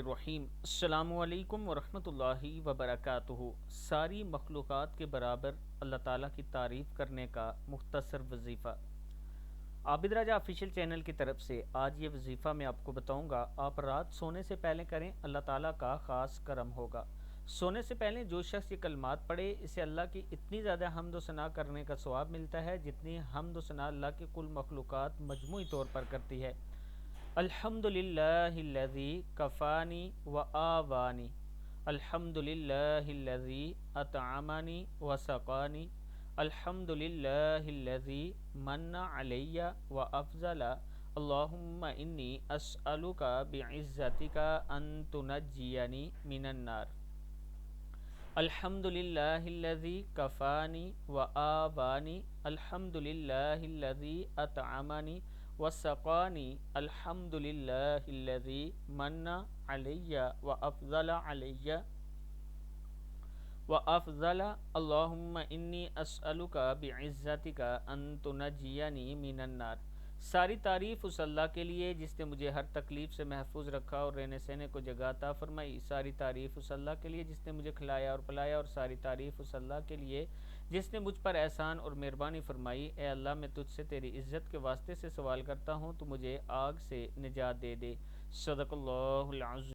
الرحیم۔ السلام علیکم ورحمۃ اللہ وبرکاتہ۔ ساری مخلوقات کے برابر اللہ تعالیٰ کی تعریف کرنے کا مختصر وظیفہ۔ عابد راجہ آفیشیل چینل کی طرف سے آج یہ وظیفہ میں آپ کو بتاؤں گا، آپ رات سونے سے پہلے کریں، اللہ تعالیٰ کا خاص کرم ہوگا۔ سونے سے پہلے جو شخص یہ کلمات پڑھے، اسے اللہ کی اتنی زیادہ حمد و ثنا کرنے کا ثواب ملتا ہے جتنی حمد و ثنا اللہ کی کل مخلوقات مجموعی طور پر کرتی ہے۔ الحمد للہ الذی کفانی و آوانی، الحمد للہ الذی اطعمنی و سقانی، الحمد للہ الذی من علی و افضل، اللہم انی اسألک بعزتک ان تنجینی من النار۔ الحمد للہ الذی کفانی و آوانی، الحمد للہ الذی اطعمنی وسقانی، الحمد للہ الذی من علی و افضل، اللہم انی اسألک بعزتک ان تنجینی من النار۔ ساری تعریف اس اللہ کے لیے جس نے مجھے ہر تکلیف سے محفوظ رکھا اور رہنے سہنے کو جگہ عطا فرمائی۔ ساری تعریف اس اللہ کے لیے جس نے مجھے کھلایا اور پلایا، اور ساری تعریف اس اللہ کے لیے جس نے مجھ پر احسان اور مہربانی فرمائی۔ اے اللہ، میں تجھ سے تیری عزت کے واسطے سے سوال کرتا ہوں، تو مجھے آگ سے نجات دے دے۔ صدق اللہ العظیم۔